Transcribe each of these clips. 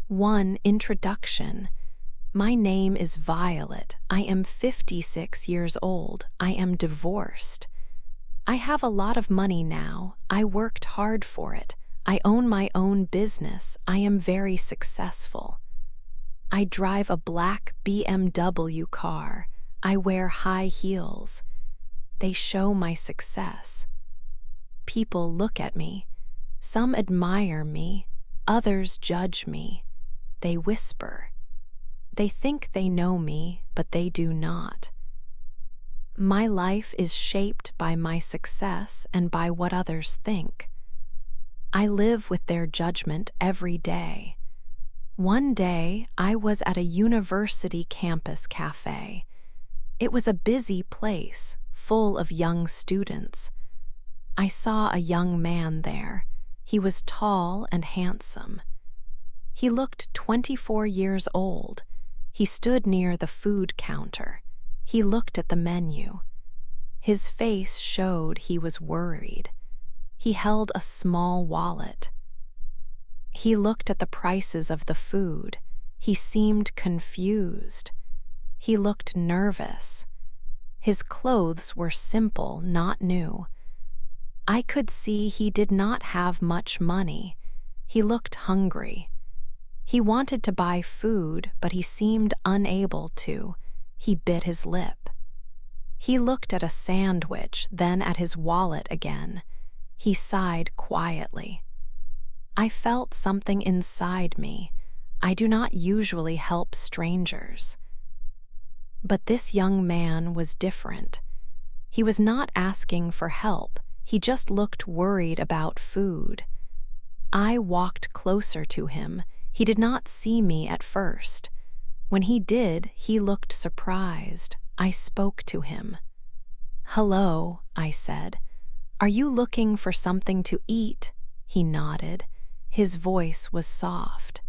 1. Introduction. My name is Violet. I am 56 years old. I am divorced. I have a lot of money now. I worked hard for it. I own my own business. I am very successful. I drive a black BMW car. I wear high heels. They show my success. People look at me. Some admire me. Others judge me. They whisper. They think they know me, but they do not. My life is shaped by my success and by what others think. I live with their judgment every day. One day, I was at a university campus cafe. It was a busy place, full of young students. I saw a young man there. He was tall and handsome. He looked 24 years old. He stood near the food counter. He looked at the menu. His face showed he was worried. He held a small wallet. He looked at the prices of the food. He seemed confused. He looked nervous. His clothes were simple, not new. I could see he did not have much money. He looked hungry. He wanted to buy food, but he seemed unable to. He bit his lip. He looked at a sandwich, then at his wallet again. He sighed quietly. I felt something inside me. I do not usually help strangers. But this young man was different. He was not asking for help. He just looked worried about food. I walked closer to him. He did not see me at first. When he did, he looked surprised. I spoke to him. "Hello," I said. "Are you looking for something to eat?" He nodded. His voice was soft.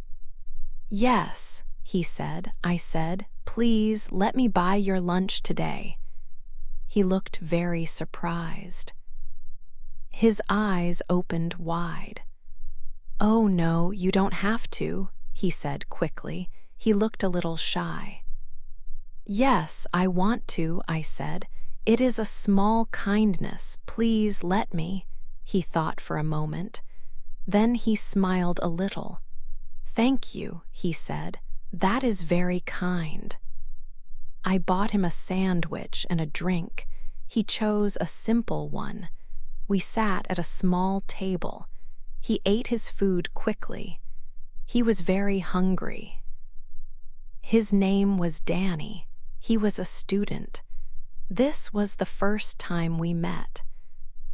"Yes," he said. I said, "Please let me buy your lunch today." He looked very surprised. His eyes opened wide. "Oh no, you don't have to," he said quickly. He looked a little shy. "Yes, I want to," I said. "It is a small kindness. Please let me." He thought for a moment. Then he smiled a little. "Thank you," he said. "That is very kind." I bought him a sandwich and a drink. He chose a simple one. We sat at a small table. He ate his food quickly. He was very hungry. His name was Danny. He was a student. This was the first time we met.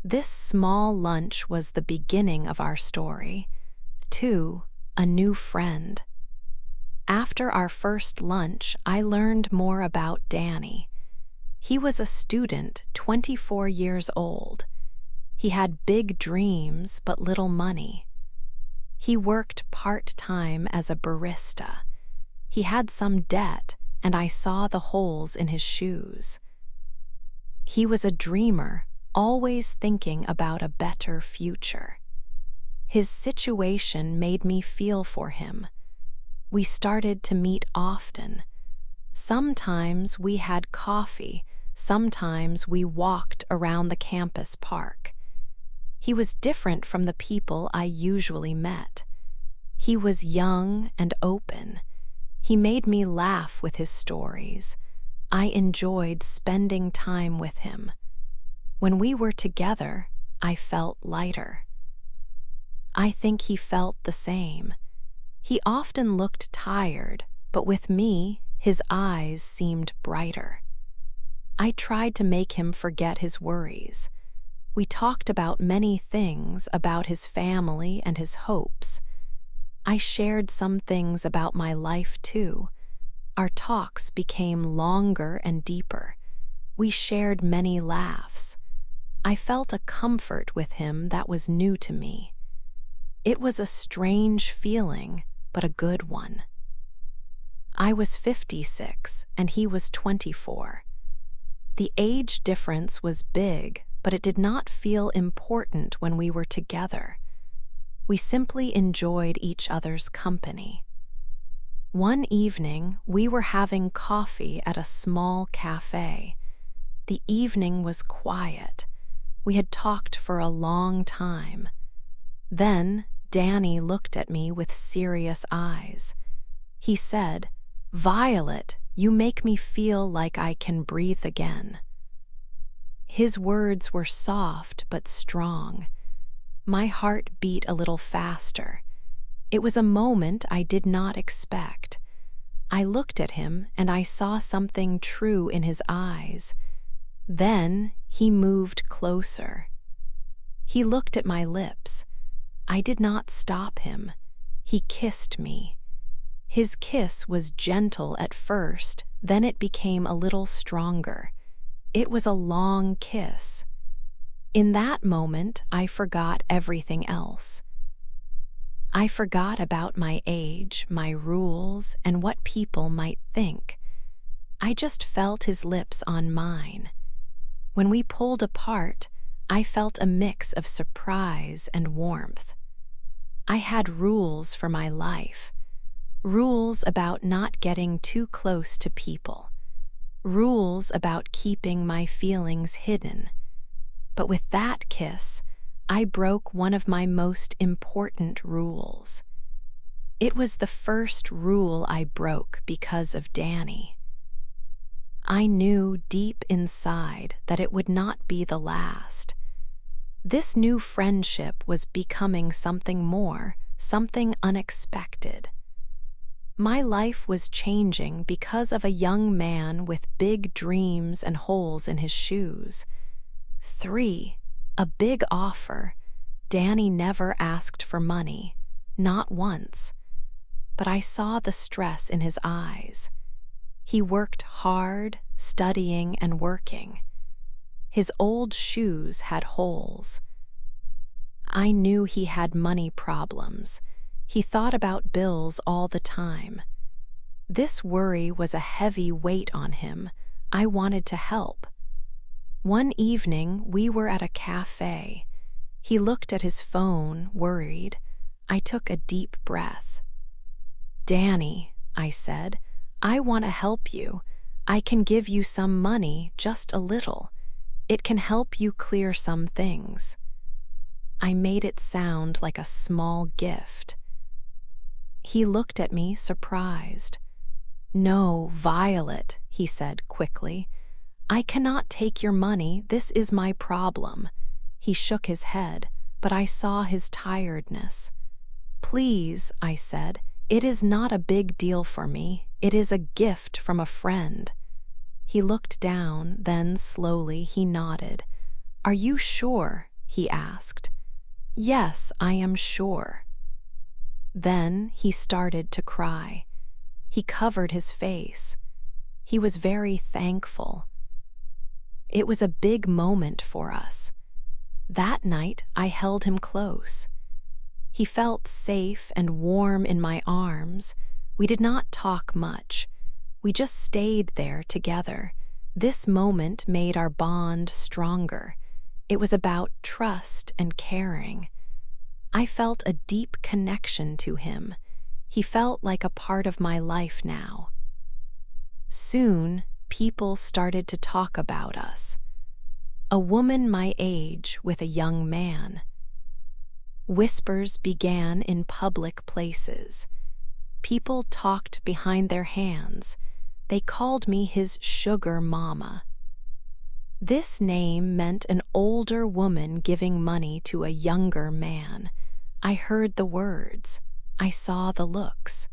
This small lunch was the beginning of our story. 2. A new friend. After our first lunch, I learned more about Danny. He was a student, 24 years old. He had big dreams but little money. He worked part-time as a barista. He had some debt, and I saw the holes in his shoes. He was a dreamer, always thinking about a better future. His situation made me feel for him. We started to meet often. Sometimes we had coffee, sometimes we walked around the campus park. He was different from the people I usually met. He was young and open. He made me laugh with his stories. I enjoyed spending time with him. When we were together, I felt lighter. I think he felt the same. He often looked tired, but with me, his eyes seemed brighter. I tried to make him forget his worries. We talked about many things, about his family and his hopes. I shared some things about my life too. Our talks became longer and deeper. We shared many laughs. I felt a comfort with him that was new to me. It was a strange feeling, but a good one. I was 56 and he was 24. The age difference was big, but it did not feel important when we were together. We simply enjoyed each other's company. One evening, we were having coffee at a small cafe. The evening was quiet. We had talked for a long time. Then Danny looked at me with serious eyes. He said, "Violet, you make me feel like I can breathe again." His words were soft but strong. My heart beat a little faster. It was a moment I did not expect. I looked at him and I saw something true in his eyes. Then he moved closer. He looked at my lips. I did not stop him. He kissed me. His kiss was gentle at first, then it became a little stronger. It was a long kiss. In that moment, I forgot everything else. I forgot about my age, my rules, and what people might think. I just felt his lips on mine. When we pulled apart, I felt a mix of surprise and warmth. I had rules for my life. Rules about not getting too close to people. Rules about keeping my feelings hidden. But with that kiss, I broke one of my most important rules. It was the first rule I broke because of Danny. I knew deep inside that it would not be the last. This new friendship was becoming something more, something unexpected. My life was changing because of a young man with big dreams and holes in his shoes. 3. A big offer. Danny never asked for money, not once. But I saw the stress in his eyes. He worked hard, studying and working. His old shoes had holes. I knew he had money problems. He thought about bills all the time. This worry was a heavy weight on him. I wanted to help. One evening, we were at a cafe. He looked at his phone, worried. I took a deep breath. "Danny," I said, "I want to help you. I can give you some money, just a little. It can help you clear some things." I made it sound like a small gift. He looked at me, surprised. "No, Violet," he said quickly. "I cannot take your money. This is my problem." He shook his head, but I saw his tiredness. "Please," I said, "it is not a big deal for me. It is a gift from a friend." He looked down, then slowly he nodded. "Are you sure?" he asked. "Yes, I am sure." Then he started to cry. He covered his face. He was very thankful. It was a big moment for us. That night, I held him close. He felt safe and warm in my arms. We did not talk much. We just stayed there together. This moment made our bond stronger. It was about trust and caring. I felt a deep connection to him. He felt like a part of my life now. Soon, people started to talk about us. A woman my age with a young man. Whispers began in public places. People talked behind their hands. They called me his sugar mama. This name meant an older woman giving money to a younger man. I heard the words. I saw the looks.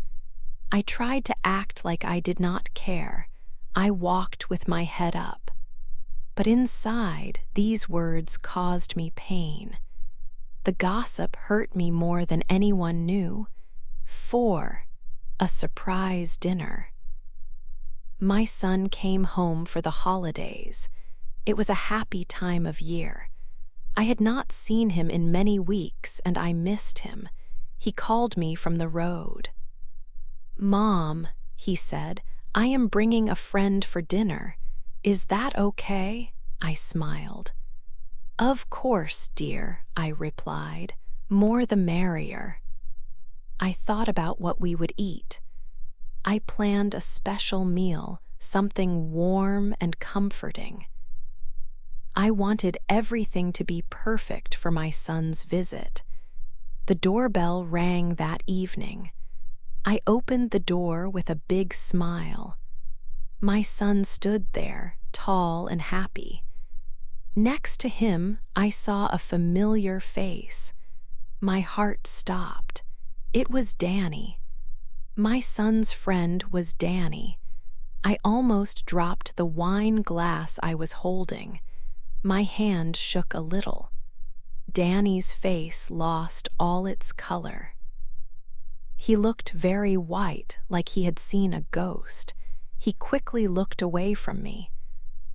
I tried to act like I did not care. I walked with my head up. But inside, these words caused me pain. The gossip hurt me more than anyone knew. 4. A surprise dinner. My son came home for the holidays. It was a happy time of year. I had not seen him in many weeks, and I missed him. He called me from the road. "Mom," he said, "I am bringing a friend for dinner. Is that okay?" I smiled. "Of course, dear," I replied. "More the merrier." I thought about what we would eat. I planned a special meal, something warm and comforting. I wanted everything to be perfect for my son's visit. The doorbell rang that evening. I opened the door with a big smile. My son stood there, tall and happy. Next to him, I saw a familiar face. My heart stopped. It was Danny. My son's friend was Danny. I almost dropped the wine glass I was holding. My hand shook a little. Danny's face lost all its color. He looked very white, like he had seen a ghost. He quickly looked away from me.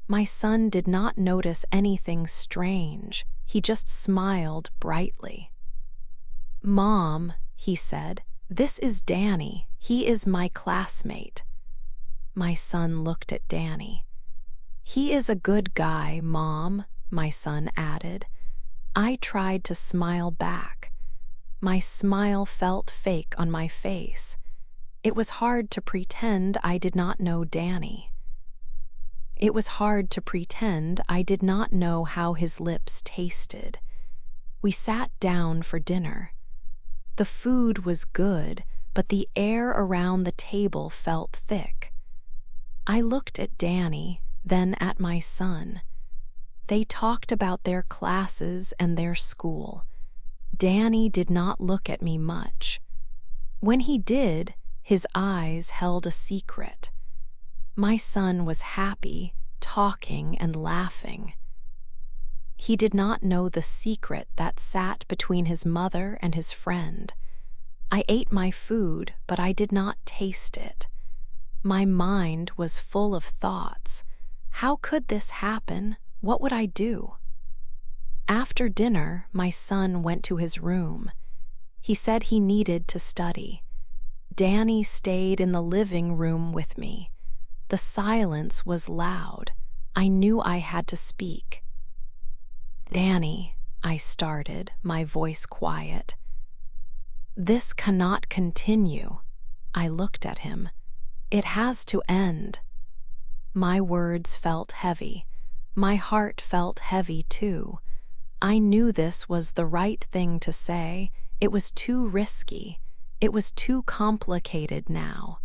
My son did not notice anything strange. He just smiled brightly. "Mom," he said, "this is Danny. He is my classmate." My son looked at Danny. "He is a good guy, Mom," my son added. I tried to smile back. My smile felt fake on my face. It was hard to pretend I did not know Danny. It was hard to pretend I did not know how his lips tasted. We sat down for dinner. The food was good, but the air around the table felt thick. I looked at Danny, then at my son. They talked about their classes and their school. Danny did not look at me much. When he did, his eyes held a secret. My son was happy, talking and laughing. He did not know the secret that sat between his mother and his friend. I ate my food, but I did not taste it. My mind was full of thoughts. How could this happen? What would I do? After dinner, my son went to his room. He said he needed to study. Danny stayed in the living room with me. The silence was loud. I knew I had to speak. "Danny," I started, my voice quiet. "This cannot continue." I looked at him. "It has to end." My words felt heavy. My heart felt heavy too. I knew this was the right thing to say. It was too risky. It was too complicated now.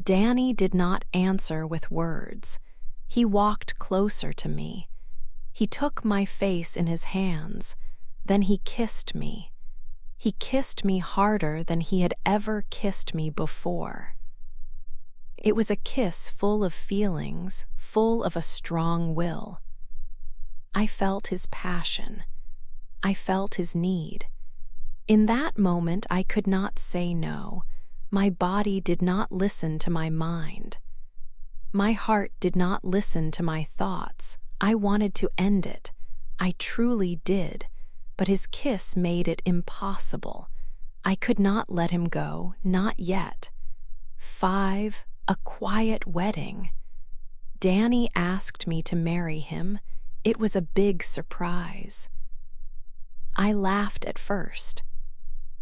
Danny did not answer with words. He walked closer to me. He took my face in his hands. Then he kissed me. He kissed me harder than he had ever kissed me before. It was a kiss full of feelings, full of a strong will. I felt his passion. I felt his need. In that moment, I could not say no. My body did not listen to my mind. My heart did not listen to my thoughts. I wanted to end it. I truly did. But his kiss made it impossible. I could not let him go, not yet. 5, a quiet wedding. Danny asked me to marry him. It was a big surprise. I laughed at first.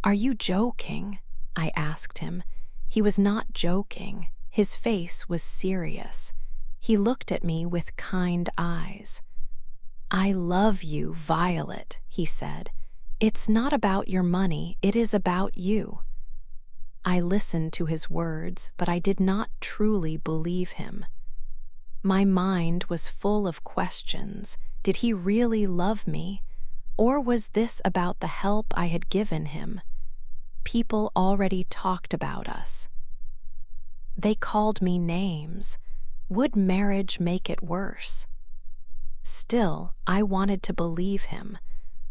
"Are you joking?" I asked him. He was not joking. His face was serious. He looked at me with kind eyes. "I love you, Violet," he said. "It's not about your money, it is about you." I listened to his words, but I did not truly believe him. My mind was full of questions. Did he really love me? Or was this about the help I had given him? People already talked about us. They called me names. Would marriage make it worse? Still, I wanted to believe him.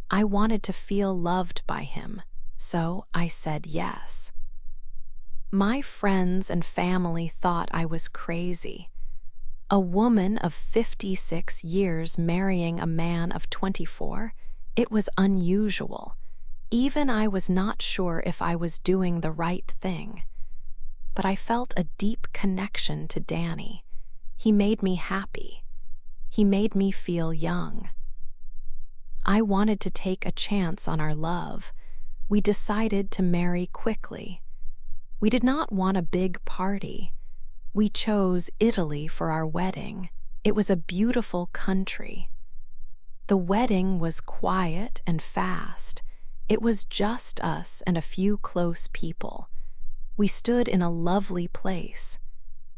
I wanted to feel loved by him, so I said yes. My friends and family thought I was crazy. A woman of 56 years marrying a man of 24, it was unusual. Even I was not sure if I was doing the right thing. But I felt a deep connection to Danny. He made me happy. He made me feel young. I wanted to take a chance on our love. We decided to marry quickly. We did not want a big party. We chose Italy for our wedding. It was a beautiful country. The wedding was quiet and fast. It was just us and a few close people. We stood in a lovely place.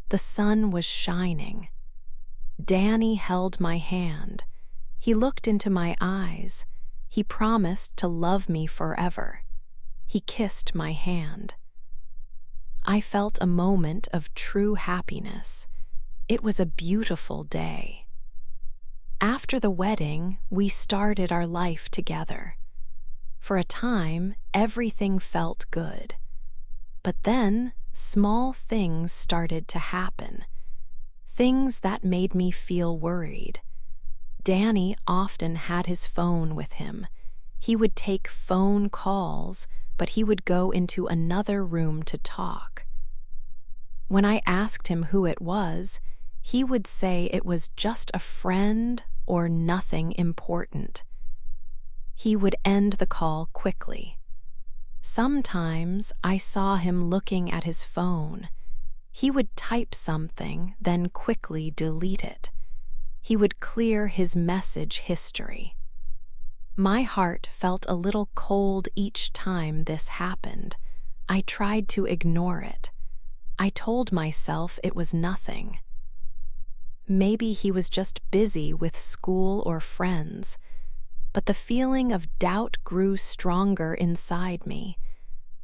The sun was shining. Danny held my hand. He looked into my eyes. He promised to love me forever. He kissed my hand. I felt a moment of true happiness. It was a beautiful day. After the wedding, we started our life together. For a time, everything felt good. But then, small things started to happen. Things that made me feel worried. Danny often had his phone with him. He would take phone calls, but he would go into another room to talk. When I asked him who it was, he would say it was just a friend or nothing important. He would end the call quickly. Sometimes I saw him looking at his phone. He would type something, then quickly delete it. He would clear his message history. My heart felt a little cold each time this happened. I tried to ignore it. I told myself it was nothing. Maybe he was just busy with school or friends, but the feeling of doubt grew stronger inside me.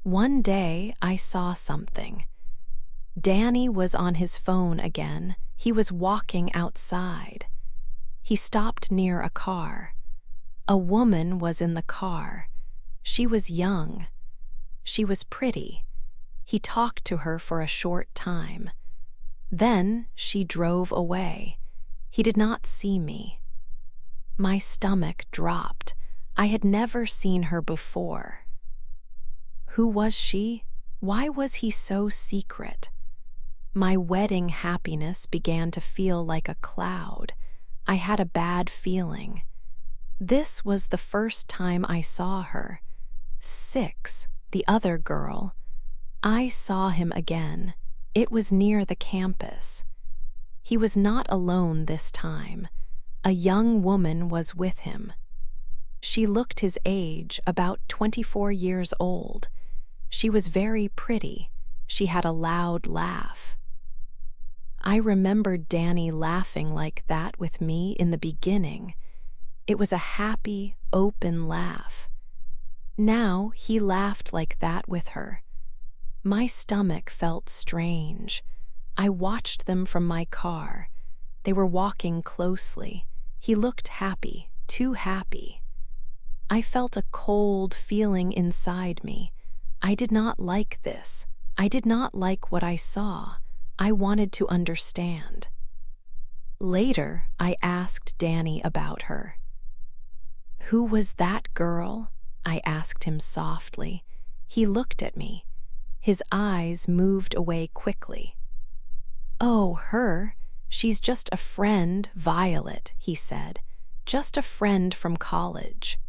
One day I saw something. Danny was on his phone again. He was walking outside. He stopped near a car. A woman was in the car. She was young. She was pretty. He talked to her for a short time. Then she drove away. He did not see me. My stomach dropped. I had never seen her before. Who was she? Why was he so secret? My wedding happiness began to feel like a cloud. I had a bad feeling. This was the first time I saw her. 6, the other girl. I saw him again. It was near the campus. He was not alone this time. A young woman was with him. She looked his age, about 24 years old. She was very pretty. She had a loud laugh. I remembered Danny laughing like that with me in the beginning. It was a happy, open laugh. Now he laughed like that with her. My stomach felt strange. I watched them from my car. They were walking closely. He looked happy, too happy. I felt a cold feeling inside me. I did not like this. I did not like what I saw. I wanted to understand. Later, I asked Danny about her. "Who was that girl?" I asked him softly. He looked at me. His eyes moved away quickly. "Oh, her. She's just a friend, Violet," he said. "Just a friend from college."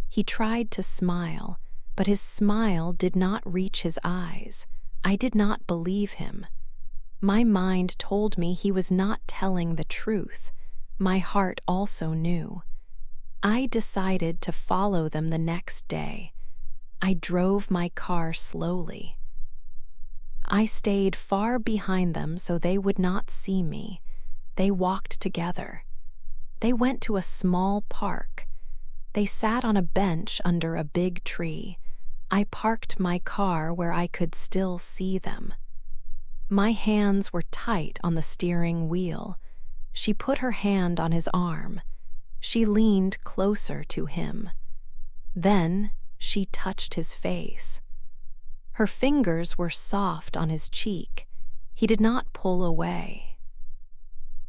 He tried to smile, but his smile did not reach his eyes. I did not believe him. My mind told me he was not telling the truth. My heart also knew. I decided to follow them the next day. I drove my car slowly. I stayed far behind them so they would not see me. They walked together. They went to a small park. They sat on a bench under a big tree. I parked my car where I could still see them. My hands were tight on the steering wheel. She put her hand on his arm. She leaned closer to him. Then she touched his face. Her fingers were soft on his cheek. He did not pull away.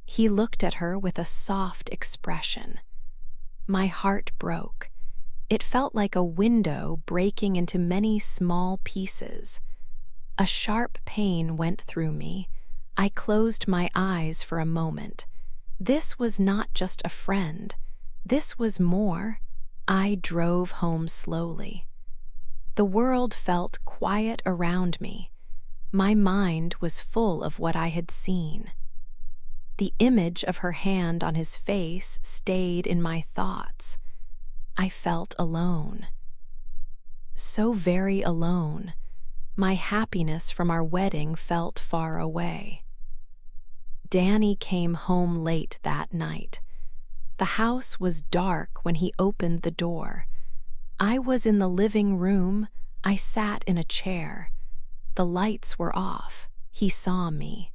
He looked at her with a soft expression. My heart broke. It felt like a window breaking into many small pieces. A sharp pain went through me. I closed my eyes for a moment. This was not just a friend. This was more. I drove home slowly. The world felt quiet around me. My mind was full of what I had seen. The image of her hand on his face stayed in my thoughts. I felt alone. So very alone. My happiness from our wedding felt far away. Danny came home late that night. The house was dark when he opened the door. I was in the living room. I sat in a chair. The lights were off. He saw me.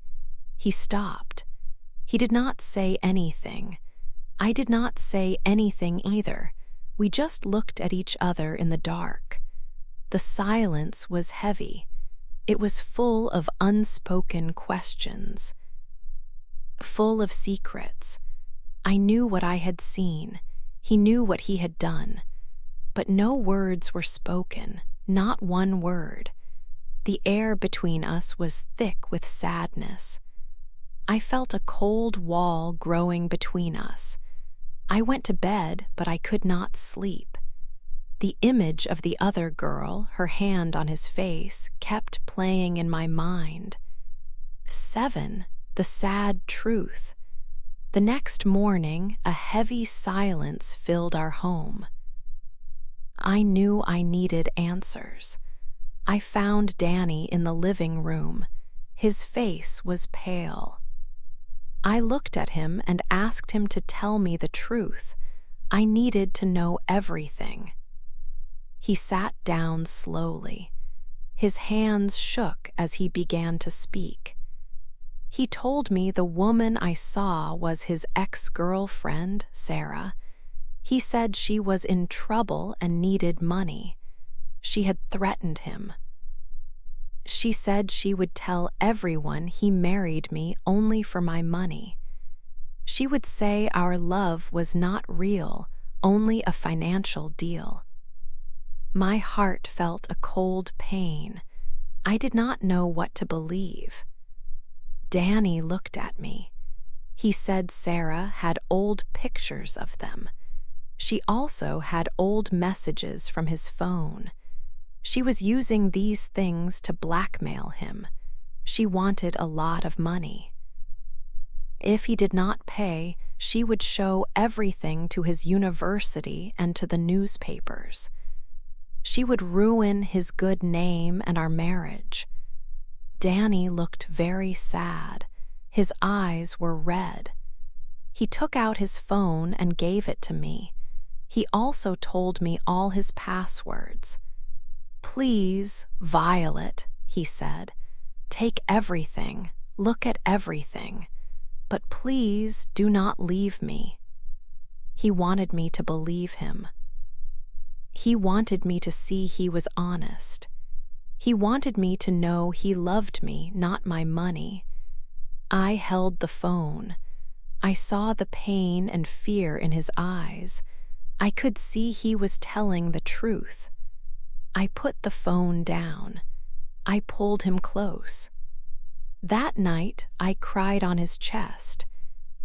He stopped. He did not say anything. I did not say anything either. We just looked at each other in the dark. The silence was heavy. It was full of unspoken questions, full of secrets. I knew what I had seen. He knew what he had done. But no words were spoken, not one word. The air between us was thick with sadness. I felt a cold wall growing between us. I went to bed, but I could not sleep. The image of the other girl, her hand on his face, kept playing in my mind. 7. The sad truth. The next morning, a heavy silence filled our home. I knew I needed answers. I found Danny in the living room. His face was pale. I looked at him and asked him to tell me the truth. I needed to know everything. He sat down slowly. His hands shook as he began to speak. He told me the woman I saw was his ex-girlfriend, Sarah. He said she was in trouble and needed money. She had threatened him. She said she would tell everyone he married me only for my money. She would say our love was not real, only a financial deal. My heart felt a cold pain. I did not know what to believe. Danny looked at me. He said Sarah had old pictures of them. She also had old messages from his phone. She was using these things to blackmail him. She wanted a lot of money. If he did not pay, she would show everything to his university and to the newspapers. She would ruin his good name and our marriage. Danny looked very sad. His eyes were red. He took out his phone and gave it to me. He also told me all his passwords. "Please, Violet," he said, "take everything, look at everything, but please do not leave me." He wanted me to believe him. He wanted me to see he was honest. He wanted me to know he loved me, not my money. I held the phone. I saw the pain and fear in his eyes. I could see he was telling the truth. I put the phone down. I pulled him close. That night, I cried on his chest.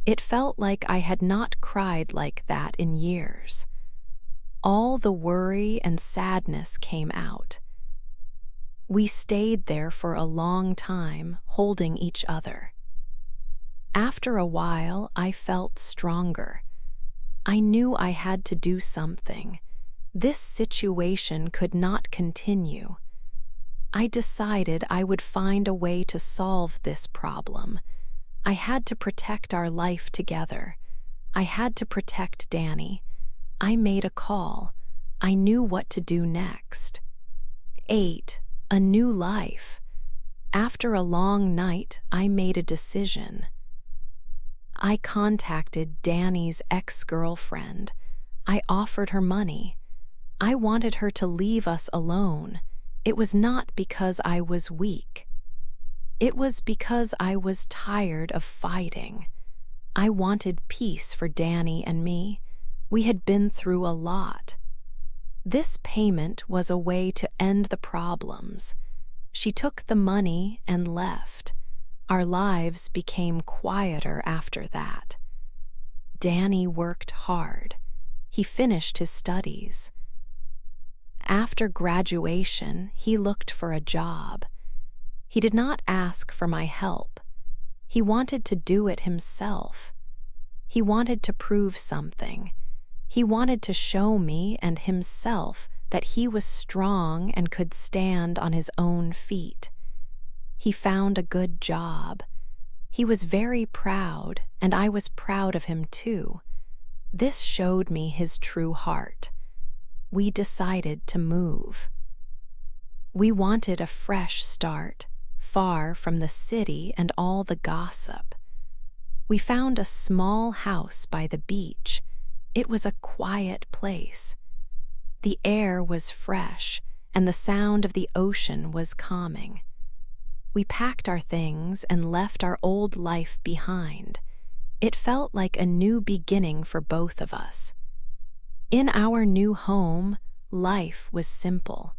It felt like I had not cried like that in years. All the worry and sadness came out. We stayed there for a long time, holding each other. After a while, I felt stronger. I knew I had to do something. This situation could not continue. I decided I would find a way to solve this problem. I had to protect our life together. I had to protect Danny. I made a call. I knew what to do next. 8. A new life. After a long night, I made a decision. I contacted Danny's ex-girlfriend. I offered her money. I wanted her to leave us alone. It was not because I was weak. It was because I was tired of fighting. I wanted peace for Danny and me. We had been through a lot. This payment was a way to end the problems. She took the money and left. Our lives became quieter after that. Danny worked hard. He finished his studies. After graduation, he looked for a job. He did not ask for my help. He wanted to do it himself. He wanted to prove something. He wanted to show me and himself that he was strong and could stand on his own feet. He found a good job. He was very proud, and I was proud of him too. This showed me his true heart. We decided to move. We wanted a fresh start, far from the city and all the gossip. We found a small house by the beach. It was a quiet place. The air was fresh, and the sound of the ocean was calming. We packed our things and left our old life behind. It felt like a new beginning for both of us. In our new home, life was simple.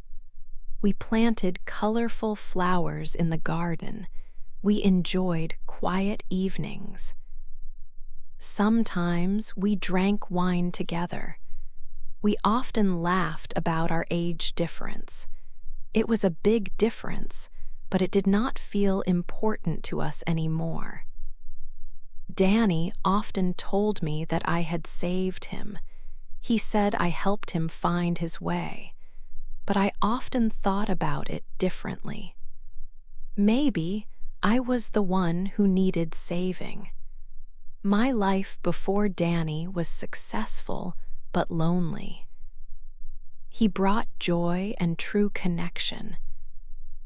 We planted colorful flowers in the garden. We enjoyed quiet evenings. Sometimes we drank wine together. We often laughed about our age difference. It was a big difference, but it did not feel important to us anymore. Danny often told me that I had saved him. He said I helped him find his way, but I often thought about it differently. Maybe I was the one who needed saving. My life before Danny was successful but lonely. He brought joy and true connection.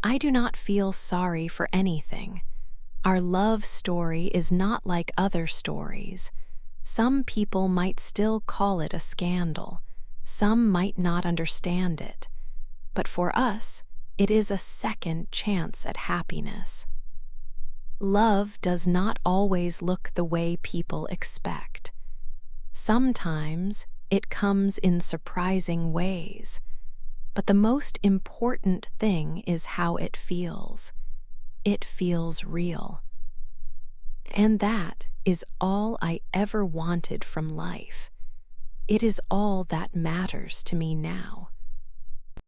I do not feel sorry for anything. Our love story is not like other stories. Some people might still call it a scandal. Some might not understand it. But for us, it is a second chance at happiness. Love does not always look the way people expect. Sometimes it comes in surprising ways. But the most important thing is how it feels. It feels real. And that is all I ever wanted from life. It is all that matters to me now.